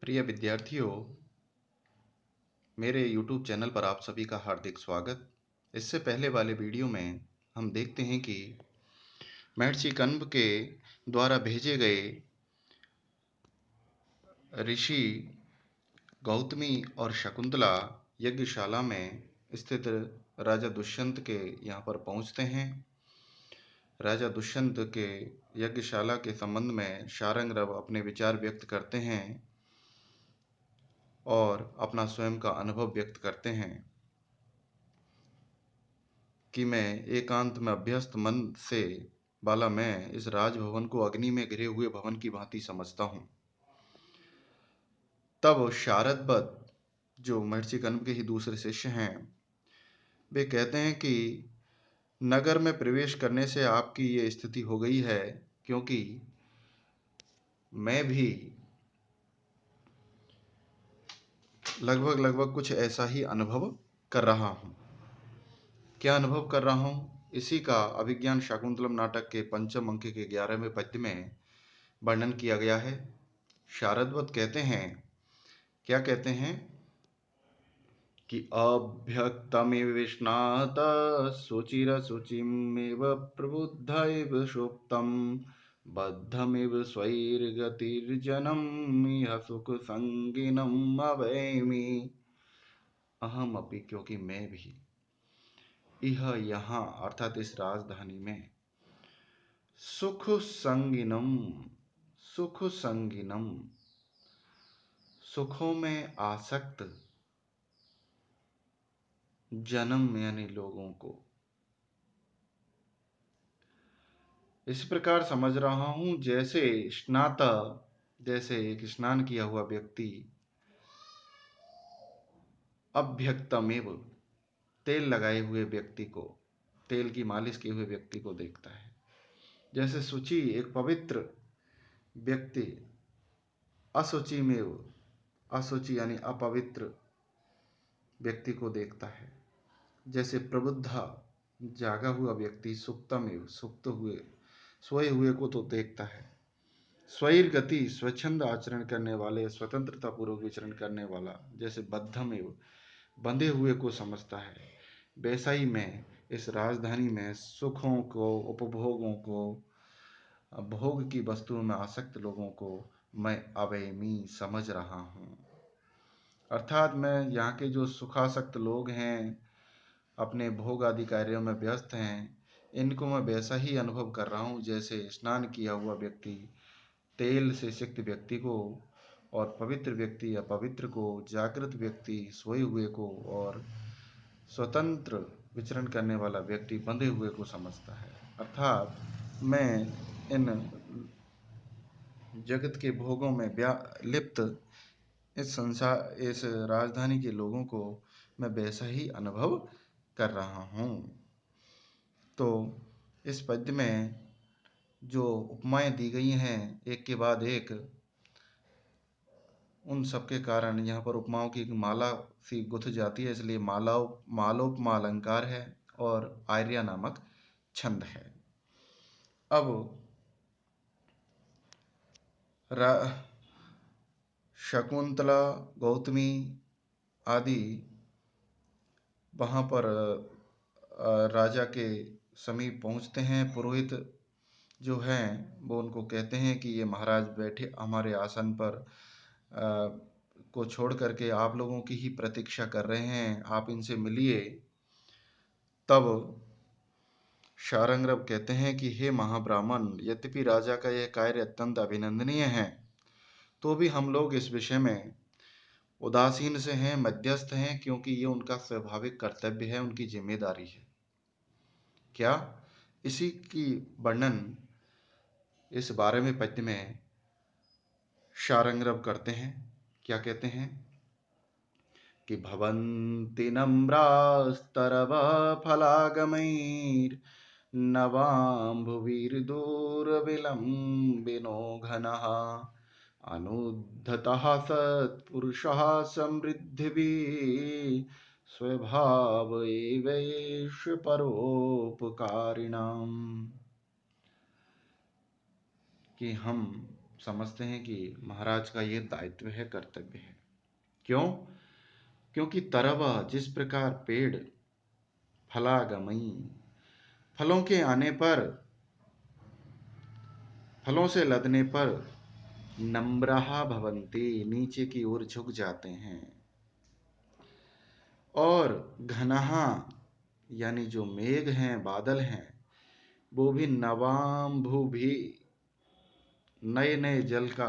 प्रिय विद्यार्थियों, मेरे YouTube चैनल पर आप सभी का हार्दिक स्वागत। इससे पहले वाले वीडियो में हम देखते हैं कि महर्षि कण्व के द्वारा भेजे गए ऋषि गौतमी और शकुंतला यज्ञशाला में स्थित राजा दुष्यंत के यहाँ पर पहुँचते हैं। राजा दुष्यंत के यज्ञशाला के संबंध में शारंगरव अपने विचार व्यक्त करते हैं और अपना स्वयं का अनुभव व्यक्त करते हैं कि मैं एकांत में अभ्यस्त मन से वाला मैं इस राजभवन को अग्नि में घिरे हुए भवन की भांति समझता हूँ। तब शारदबद, जो महर्षि कण्व के ही दूसरे शिष्य हैं, वे कहते हैं कि नगर में प्रवेश करने से आपकी ये स्थिति हो गई है क्योंकि मैं भी लगभग कुछ ऐसा ही अनुभव कर रहा हूँ। क्या अनुभव कर रहा हूँ, इसी का अभिज्ञान शाकुंतलम नाटक के पंचम अंक के 11वें पद्य में वर्णन किया गया है। शारदवत कहते हैं, क्या कहते हैं कि अभ्यक्तमिव विश्नात शुचिरशुचिमिव प्रबुद्ध इव सुप्तम बद्धमिव स्वैर्गतिर्जनम इह सुख संगिनम अवैमि। अहम अपि, क्योंकि मैं भी, इह यहाँ अर्थात इस राजधानी में, सुख संगिनम, सुख संगिनम, सुखों में आसक्त, जन्म यानी लोगों को इस प्रकार समझ रहा हूं जैसे स्नाता, जैसे एक स्नान किया हुआ व्यक्ति अभ्यक्तमेव, तेल लगाए हुए व्यक्ति को, तेल की मालिश किए हुए व्यक्ति को देखता है। जैसे शुचि, एक पवित्र व्यक्ति असुचिमेव, असुचि यानी अपवित्र व्यक्ति को देखता है। जैसे प्रबुद्धा, जागा हुआ व्यक्ति सुप्तमेव, सुप्त हुए, सोए हुए को तो देखता है। स्वैर गति, स्वच्छंद आचरण करने वाले, स्वतंत्रता पूर्वक विचरण करने वाला, जैसे बद्धमेव, बंधे हुए को समझता है। वैसा ही मैं इस राजधानी में सुखों को, उपभोगों को, भोग की वस्तुओं में आसक्त लोगों को मैं अवैमी समझ रहा हूँ। अर्थात मैं यहाँ के जो सुखासक्त लोग हैं, अपने भोग आदि कार्यों में व्यस्त हैं, इनको मैं वैसा ही अनुभव कर रहा हूँ जैसे स्नान किया हुआ व्यक्ति तेल से सिक्त व्यक्ति को, और पवित्र व्यक्ति अपवित्र को, जागृत व्यक्ति सोए हुए को, और स्वतंत्र विचरण करने वाला व्यक्ति बंधे हुए को समझता है। अर्थात मैं इन जगत के भोगों में लिप्त इस संसार, इस राजधानी के लोगों को मैं वैसा ही अनुभव कर रहा हूँ। तो इस पद्य में जो उपमाएं दी गई हैं एक के बाद एक, उन सबके कारण यहाँ पर उपमाओं की एक माला सी गुथ जाती है, इसलिए मालोपमा अलंकार है और आर्या नामक छंद है। अब शकुंतला, गौतमी आदि वहाँ पर राजा के समीप पहुँचते हैं। पुरोहित जो हैं वो उनको कहते हैं कि ये महाराज बैठे हमारे आसन पर को छोड़ करके आप लोगों की ही प्रतीक्षा कर रहे हैं, आप इनसे मिलिए। तब शारंगरव कहते हैं कि हे महाब्राह्मण, यद्यपि राजा का यह कार्य अत्यंत अभिनंदनीय है, तो भी हम लोग इस विषय में उदासीन से हैं, मध्यस्थ हैं, क्योंकि ये उनका स्वाभाविक कर्तव्य है, उनकी जिम्मेदारी है। क्या? इसी की वर्णन इस 12वें पद्य में शारंगरव करते हैं। क्या कहते हैं कि भवन्ति नम्रास्तरवफलागमैर्नवाम्भुविर्दूरविलम्बिनो घनः अनुद्धतः सत्पुरुषः समृद्धिभिः स्वभाव एवैष परोपकारिणाम्। कि हम समझते हैं कि महाराज का ये दायित्व है, कर्तव्य है। क्यों? क्योंकि तरवा जिस प्रकार पेड़ फलागमई, फलों के आने पर, फलों से लदने पर नम्रहा भवन्ति, नीचे की ओर झुक जाते हैं, और घनहा यानी जो मेघ हैं, बादल हैं, वो भी नवाम्भु भी, नए नए जल का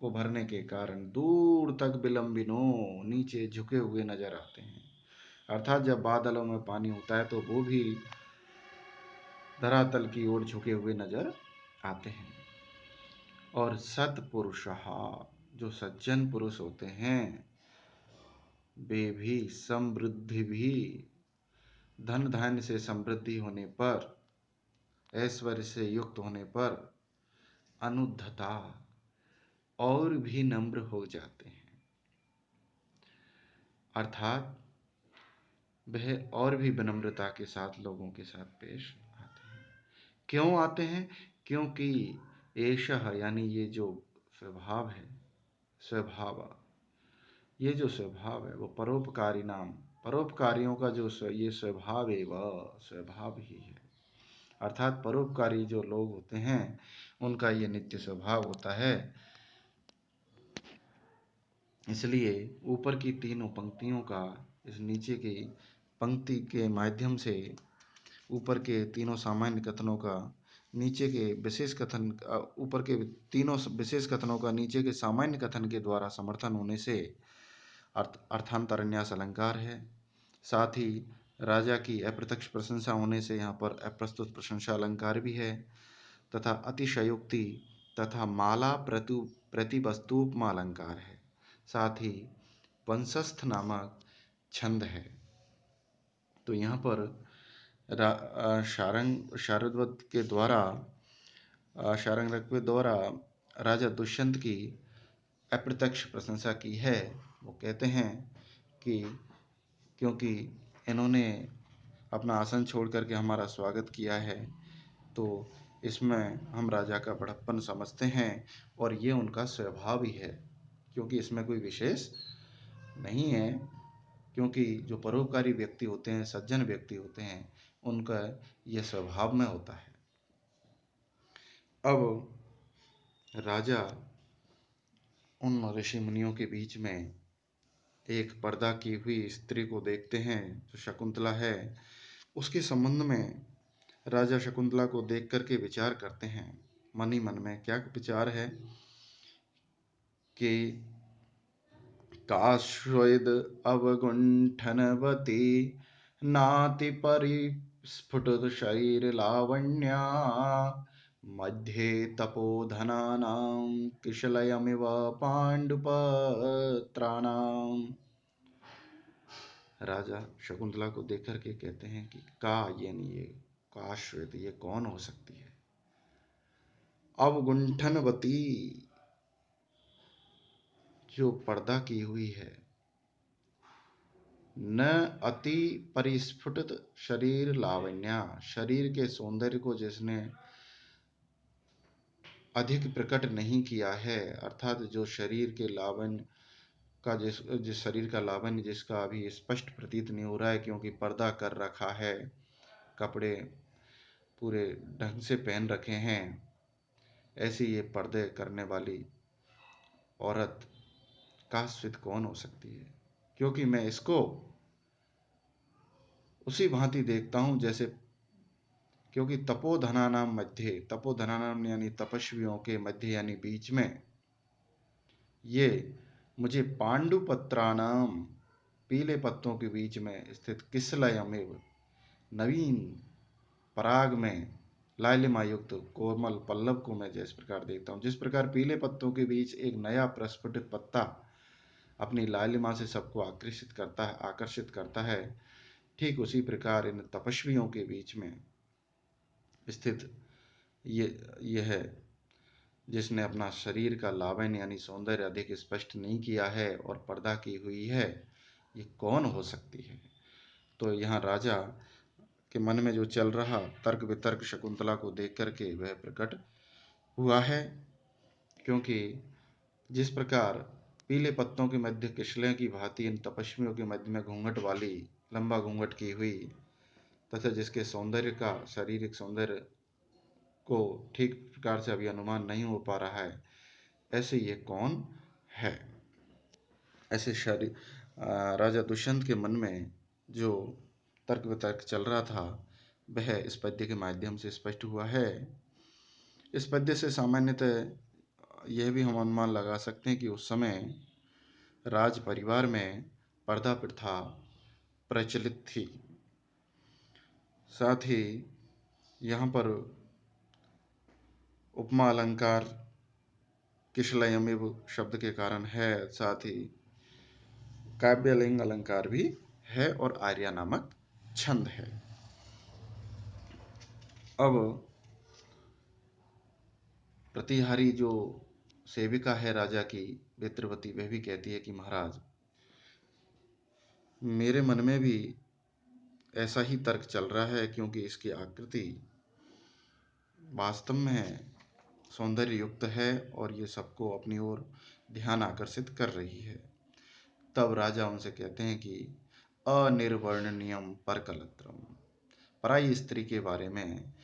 को भरने के कारण दूर तक विलंबिनो, नीचे झुके हुए नजर आते हैं। अर्थात जब बादलों में पानी होता है तो वो भी धरातल की ओर झुके हुए नजर आते हैं। और सत्पुरुषहा, जो सज्जन पुरुष होते हैं, वे भी समृद्धि भी, धन धान्य से समृद्धि होने पर, ऐश्वर्य से युक्त होने पर अनुद्धता, और भी नम्र हो जाते हैं। अर्थात वह और भी विनम्रता के साथ लोगों के साथ पेश आते हैं। क्यों आते हैं? क्योंकि एषः यानी ये जो स्वभाव है, स्वभाव, ये जो स्वभाव है वो परोपकारी नाम, परोपकारियों का जो ये स्वभाव है वह स्वभाव ही है। अर्थात परोपकारी जो लोग होते हैं उनका ये नित्य स्वभाव होता है। इसलिए ऊपर की तीनों पंक्तियों का इस नीचे की पंक्ति के माध्यम से, ऊपर के तीनों सामान्य कथनों का नीचे के विशेष कथन, ऊपर के तीनों विशेष कथनों का नीचे के सामान्य कथन के द्वारा समर्थन होने से अर्थांतरन्यास अलंकार है। साथ ही राजा की अप्रत्यक्ष प्रशंसा होने से यहाँ पर अप्रस्तुत प्रशंसा अलंकार भी है, तथा अतिशयोक्ति तथा माला प्रतिवस्तुपमा अलंकार है। साथ ही वंशस्थ नामक छंद है। तो यहाँ पर शारंगवत के द्वारा, शारंगरक के द्वारा राजा दुष्यंत की अप्रत्यक्ष प्रशंसा की है। वो कहते हैं कि क्योंकि इन्होंने अपना आसन छोड़ करके हमारा स्वागत किया है, तो इसमें हम राजा का बड़प्पन समझते हैं, और ये उनका स्वभाव ही है, क्योंकि इसमें कोई विशेष नहीं है। क्योंकि जो परोपकारी व्यक्ति होते हैं, सज्जन व्यक्ति होते हैं, उनका यह स्वभाव में होता है। अब राजा उन ऋषि मुनियों के बीच में एक पर्दा की हुई स्त्री को देखते हैं जो शकुंतला है। उसके संबंध में राजा शकुंतला को देख करके विचार करते हैं। मन ही मन में क्या विचार है कि काश्वेद अवगुंठनवती नाति परिस्फुटत शरीर लावण्या मध्ये तपोधनानां किशलयमिव पांडुपत्राणाम। राजा शकुंतला को देख करके कहते हैं कि यानी ये काश्वेत, ये कौन हो सकती है? अवगुंठनवती, जो पर्दा की हुई है, न अति परिस्फुटित शरीर लावण्या, शरीर के सौंदर्य को जिसने अधिक प्रकट नहीं किया है, अर्थात जो शरीर के लावण्य का जिस शरीर का लावण्य जिसका अभी स्पष्ट प्रतीत नहीं हो रहा है, क्योंकि पर्दा कर रखा है, कपड़े पूरे ढंग से पहन रखे हैं, ऐसी ये पर्दे करने वाली औरत काश्वित कौन हो सकती है? क्योंकि मैं इसको उसी भांति देखता हूं जैसे, क्योंकि तपोधनानाम मध्य, तपोधनानाम यानी तपस्वियों के मध्य यानी बीच में, ये मुझे पांडुपत्राणाम, पीले पत्तों के बीच में स्थित किसलयमेव, नवीन पराग में लालिमा युक्त कोमल पल्लव को मैं जिस प्रकार देखता हूँ, जिस प्रकार पीले पत्तों के बीच एक नया प्रस्फुटित पत्ता अपनी लालिमा से सबको आकर्षित करता है, ठीक उसी प्रकार इन तपस्वियों के बीच में स्थित ये है जिसने अपना शरीर का लावण्य यानी सौंदर्य अधिक स्पष्ट नहीं किया है और पर्दा की हुई है, ये कौन हो सकती है? तो यहाँ राजा के मन में जो चल रहा तर्क वितर्क शकुंतला को देख करके वह प्रकट हुआ है। क्योंकि जिस प्रकार पीले पत्तों के मध्य किशले की भांति इन तपस्वियों के मध्य में घूंघट वाली लंबा घूंघट की हुई तथा जिसके सौंदर्य का शारीरिक सौंदर्य को ठीक प्रकार से अभी अनुमान नहीं हो पा रहा है, ऐसे ये कौन है। ऐसे राजा दुष्यंत के मन में जो तर्क वितर्क चल रहा था वह इस पद्य के माध्यम से स्पष्ट हुआ है। इस पद्य से सामान्यतः यह भी हम अनुमान लगा सकते हैं कि उस समय राज परिवार में पर्दा प्रथा प्रचलित थी। साथ ही यहाँ पर उपमा अलंकार किशलयमिव शब्द के कारण है, साथ ही काव्यलिंग अलंकार भी है और आर्या नामक छंद है। अब प्रतिहारी जो सेविका है राजा की वित्रवती, वह भी कहती है कि महाराज, मेरे मन में भी ऐसा ही तर्क चल रहा है, क्योंकि इसकी आकृति वास्तव में सौंदर्य युक्त है और ये सबको अपनी ओर ध्यान आकर्षित कर रही है। तब राजा उनसे कहते हैं कि अनिर्वर्णनीयम परकलत्रम, पराई स्त्री के बारे में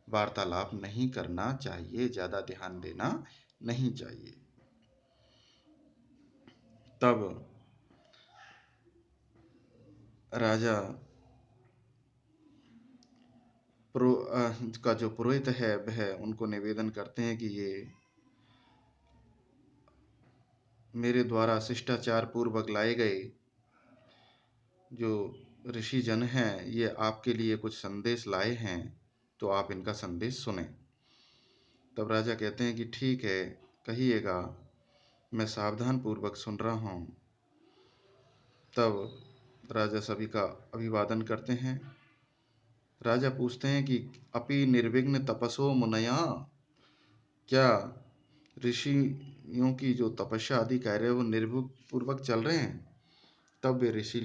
वार्तालाप नहीं करना चाहिए, ज्यादा ध्यान देना नहीं चाहिए। तब राजा का जो पुरोहित है वह उनको निवेदन करते हैं कि ये मेरे द्वारा शिष्टाचार पूर्वक लाए गए जो ऋषि जन हैं, ये आपके लिए कुछ संदेश लाए हैं, तो आप इनका संदेश सुने। तब राजा कहते हैं कि ठीक है, कहिएगा, मैं सावधान पूर्वक सुन रहा हूँ। तब राजा सभी का अभिवादन करते हैं। राजा पूछते हैं कि अपि निर्विघ्न तपसो मुनया, क्या ऋषियों की जो तपस्या आदि कार्य है वो निर्विघ्न पूर्वक चल रहे हैं। तब वे ऋषि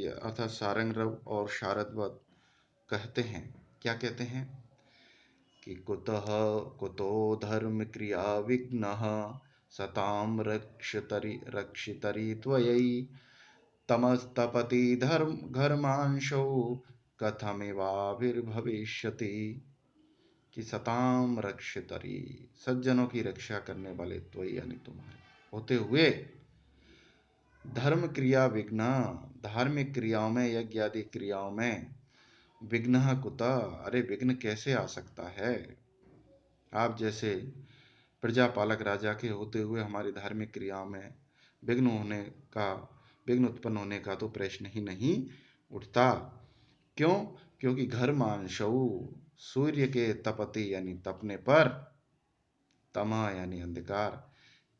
अर्थात सारंगरव और शारदवत कहते हैं, क्या कहते हैं कि कुतो धर्म क्रिया विघ्नः सताम रक्षितरि त्वयि तमस्तपति धर्मांशो कथमिवाभिर्भविष्यति। कि सताम रक्षितरि, सज्जनों की रक्षा करने वाले त्वयि यानी तुम्हारे होते हुए, धर्म क्रिया विघ्न, धार्मिक क्रियाओं में, यज्ञ आदि क्रियाओं में, विघ्न कुतः, अरे विघ्न कैसे आ सकता है। आप जैसे प्रजापालक राजा के होते हुए हमारी धार्मिक क्रियाओं में विघ्न उत्पन्न होने का तो प्रश्न ही नहीं उठता। क्यों? क्योंकि घर मानशऊ, सूर्य के तपति यानी तपने पर, तमा यानी अंधकार,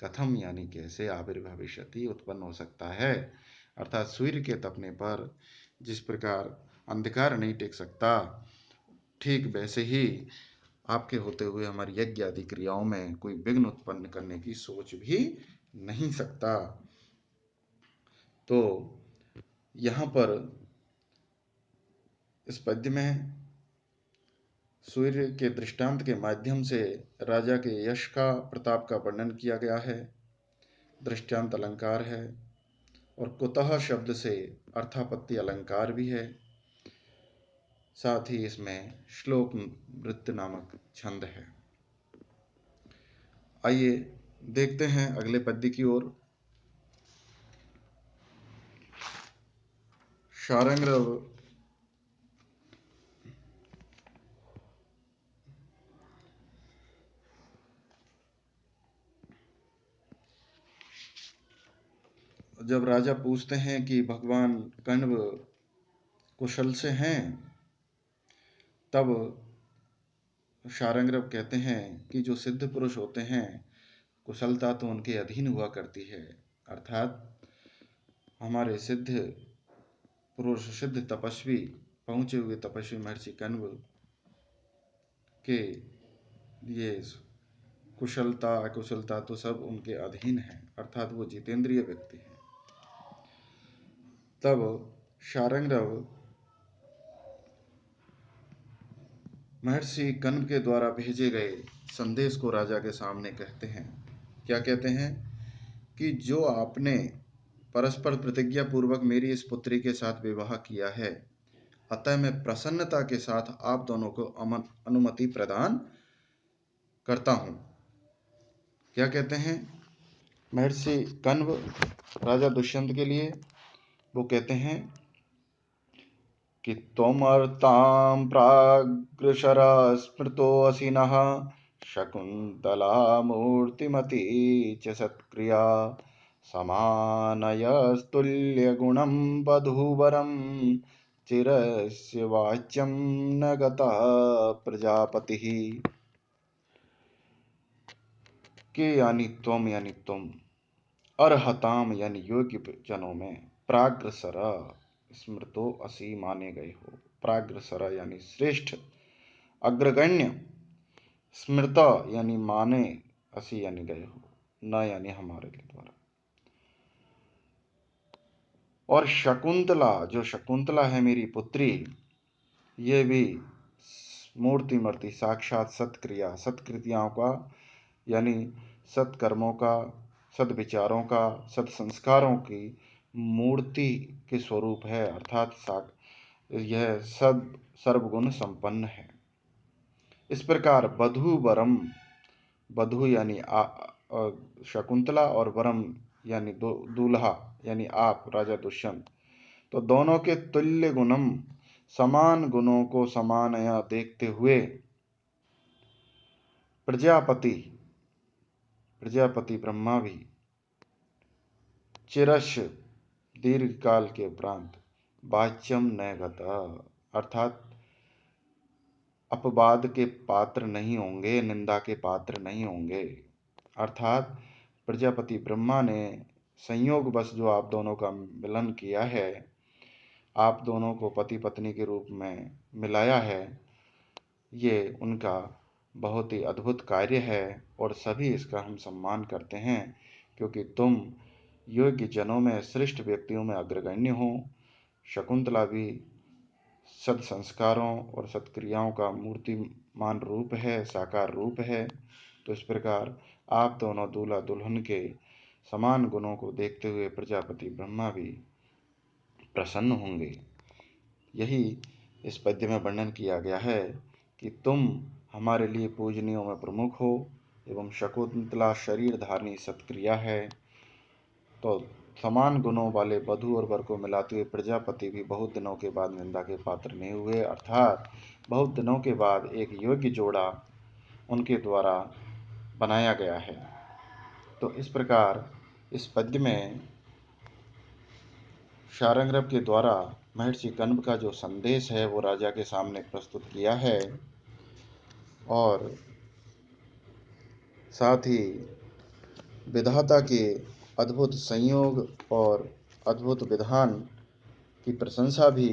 कथम यानी कैसे, आविर्भविष्यति उत्पन्न हो सकता है। अर्थात सूर्य के तपने पर जिस प्रकार अंधकार नहीं टिक सकता, ठीक वैसे ही आपके होते हुए हमारी यज्ञ आदि क्रियाओं में कोई विघ्न उत्पन्न करने की सोच भी नहीं सकता। तो यहाँ पर इस पद्य में सूर्य के दृष्टांत के माध्यम से राजा के यश का, प्रताप का वर्णन किया गया है। दृष्टांत अलंकार है और कुतः शब्द से अर्थापत्ति अलंकार भी है। साथ ही इसमें श्लोक नृत्य नामक छंद है। आइए देखते हैं अगले पद्य की ओर। शारंगरव जब राजा पूछते हैं कि भगवान कण्व कुशल से हैं, तब शारंगरव कहते हैं कि जो सिद्ध पुरुष होते हैं, कुशलता तो उनके अधीन हुआ करती है। अर्थात हमारे सिद्ध पुरुष, सिद्ध तपस्वी, पहुंचे हुए तपस्वी महर्षि कण्व के ये कुशलता अकुशलता तो सब उनके अधीन है, अर्थात वो जितेंद्रिय व्यक्ति हैं। तब शारंगरव महर्षि कण्व के द्वारा भेजे गए संदेश को राजा के सामने कहते हैं। क्या कहते हैं कि जो आपने परस्पर प्रतिज्ञा पूर्वक मेरी इस पुत्री के साथ विवाह किया है, अतः मैं प्रसन्नता के साथ आप दोनों को अनुमति प्रदान करता हूं। क्या कहते हैं महर्षि कण्व राजा दुष्यंत के लिए? वो कहते हैं कि त्वमर्तां प्राग्रशरा स्मृतोऽसि नः शकुन्तला मूर्तिमती च सत्क्रिया समानयस्तुल्यगुणं वधूवरं चिरस्य वाच्यं न गतः प्रजापतिः। के यानी त्वम यानी तुम, अर्हताम यानी योग्य जनों में, प्राग्रसरा स्मृतो असी माने गए हो। प्राग्रसरा यानी श्रेष्ठ अग्रगण्य, स्मृता यानी माने, असी यानी गए हो, न यानी हमारे के द्वारा। और शकुंतला, जो शकुंतला है मेरी पुत्री, ये भी मूर्तिमती साक्षात सत्क्रिया, सत्कृतियों का यानी सत्कर्मों का, सद्विचारों का, सत्संस्कारों की मूर्ति के स्वरूप है, अर्थात यह सर्वगुण संपन्न है। इस प्रकार वधू वरम, वधू यानी शकुंतला और वरम यानी दूल्हा यानी आप राजा दुष्यंत, तो दोनों के तुल्य गुणम, समान गुणों को समानया देखते हुए प्रजापति ब्रह्मा भी चिरश दीर्घ काल के उपरांत वाच्यम न गता, अर्थात अपवाद के पात्र नहीं होंगे, निंदा के पात्र नहीं होंगे। अर्थात प्रजापति ब्रह्मा ने संयोगवश जो आप दोनों का मिलन किया है, आप दोनों को पति पत्नी के रूप में मिलाया है, ये उनका बहुत ही अद्भुत कार्य है और सभी इसका हम सम्मान करते हैं, क्योंकि तुम योग्य जनों में, श्रेष्ठ व्यक्तियों में अग्रगण्य हो। शकुंतला भी सद संस्कारों और सत्क्रियाओं का मूर्तिमान रूप है, साकार रूप है। तो इस प्रकार आप दोनों दूल्हा दुल्हन के समान गुणों को देखते हुए प्रजापति ब्रह्मा भी प्रसन्न होंगे। यही इस पद्य में वर्णन किया गया है कि तुम हमारे लिए पूजनीयों में प्रमुख हो एवं शकुंतला शरीर धारणी सत्क्रिया है। तो समान गुणों वाले वधू और वर को मिलाते हुए प्रजापति भी बहुत दिनों के बाद निंदा के पात्र नहीं हुए, अर्थात बहुत दिनों के बाद एक योग्य जोड़ा उनके द्वारा बनाया गया है। तो इस प्रकार इस पद्य में शार्ंगधर के द्वारा महर्षि कण्व का जो संदेश है वो राजा के सामने प्रस्तुत किया है, और साथ ही विधाता के अद्भुत संयोग और अद्भुत विधान की प्रशंसा भी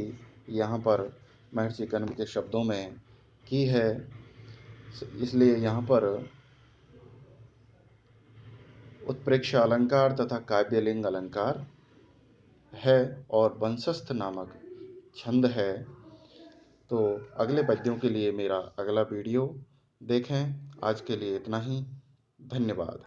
यहाँ पर महर्षि कण्व के शब्दों में की है। इसलिए यहाँ पर उत्प्रेक्षा अलंकार तथा काव्यलिंग अलंकार है और वंशस्थ नामक छंद है। तो अगले पद्यों के लिए मेरा अगला वीडियो देखें। आज के लिए इतना ही। धन्यवाद।